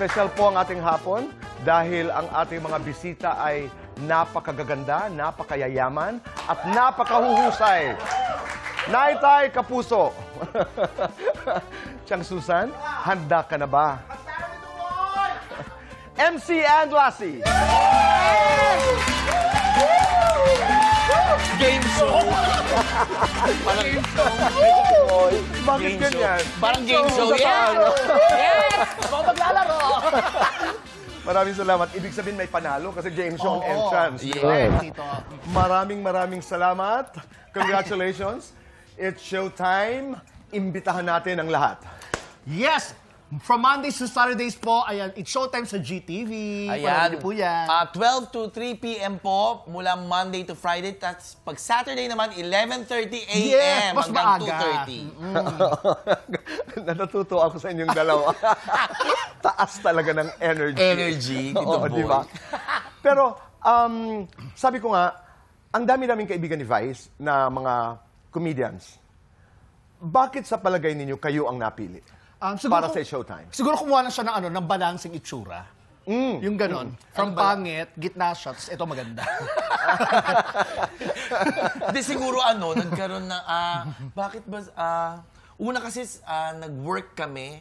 Espesyal po ang ating hapon dahil ang ating mga bisita ay napakagaganda, napakayayaman, at napakahuhusay. Naitay Kapuso. Chang Susan, handa ka na ba? MC and Lassie. Game show. Parang game show. Bakit ganyan? Parang game show. Yes! Ako maglalaro. Maraming salamat. Ibig sabihin may panalo kasi game show ang entrance. Yes. Maraming salamat. Congratulations. It's showtime. Imbitahan natin ang lahat. Yes! From Mondays to Saturdays po, ayan, it's showtime sa GTV. Ayan. Po yan. 12 to 3 p.m. po, mula Monday to Friday. Tapos pag Saturday naman, 11:30 a.m. Mas hanggang maaga. 2:30. Natuto ako sa inyong dalawa. Taas talaga ng energy. Energy, Tito Boy. Diba? Pero, sabi ko nga, ang dami-daming kaibigan ni Vice na mga comedians. Bakit sa palagay ninyo kayo ang napili? Para sa showtime. Siguro kumuha na siya ng balancing itsura. Yung ganon. From pangit, gitna shots, ito maganda. Hindi, siguro nagkaroon ng, bakit ba, una kasi nag-work kami,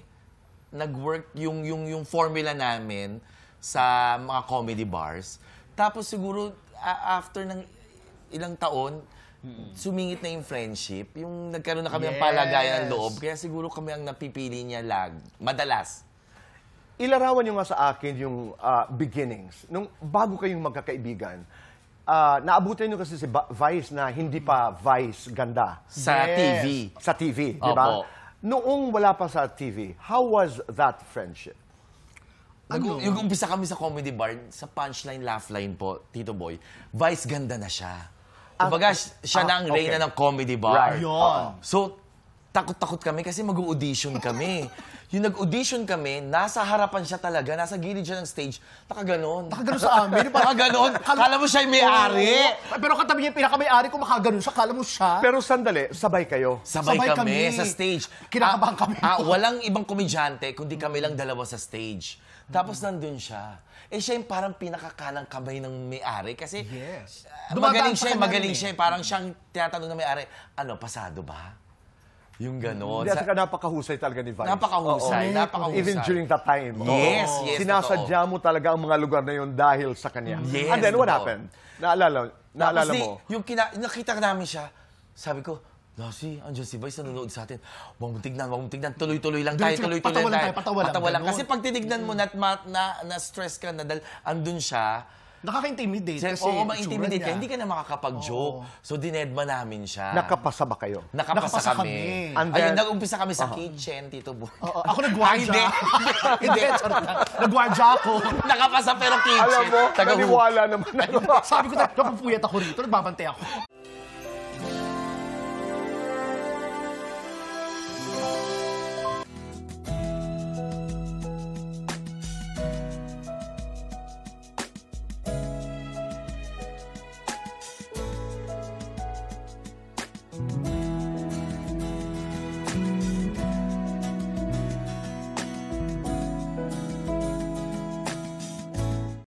yung formula namin sa mga comedy bars. Tapos siguro, after ng ilang taon, sumingit na yung friendship, yung nagkaroon na kami ng palagayan ng loob, kaya siguro kami ang napipili niya madalas. Ilarawan niyo nga sa akin yung beginnings. Nung bago kayong magkakaibigan, naabutan niyo kasi si Vice na hindi pa Vice ganda. Sa TV. Sa TV, di ba? Noong wala pa sa TV, how was that friendship? Yung umpisa kami sa comedy bar, sa punchline, laugh line po, Tito Boy, Vice ganda na siya. Kumbaga, siya na ang reyna ng comedy bar. Right. So, takot-takot kami kasi mag-audition kami. Yung nag-audition kami, nasa harapan siya talaga, nasa gilid siya ng stage, nakaganon. Nakaganon sa amin. Nakaganon. Kala mo siya yung may-ari. Pero katabi niya yung pinaka-may-ari, kung makaganon siya, kala mo siya. Pero sandali, sabay kayo. Sabay kami sa stage. Kinakabahan kami. Walang ibang komedyante, kundi kami lang dalawa sa stage. Tapos nandun siya. Siya yung parang pinakakanang kamay ng may-ari kasi magaling siya. Parang siyang tinatanong ng may-ari, pasado ba? Yung gano'n. Hindi, at saka napakahusay talaga ni Vice. Napakahusay. Even during that time. Yes, sinasadya mo talaga ang mga lugar na yun dahil sa kanya. Yes, And then, what happened? Naalala mo? Yung nakita namin siya, sabi ko, Lassie, andyan si Vice, nanonood sa atin. Huwag mong tignan. Tuloy-tuloy lang tayo. Patawa lang. Kasi pag tinignan mo na-stress ka na dahil andun siya, nakaka-intimidate kasi ma-intimidate ka. Hindi ka na makakapag-joke. So, dinedma namin siya. Nakapasa ba kayo? Nakapasa kami. Ayun, nag-umpisa kami sa kitchen, Tito Boy. Ako nagwardya. Hindi, nagwardya ako. Nakapasa pero kitchen. Alam mo, naniwala naman. Sabi ko, napupuyat ako rito, nagbabantay ako.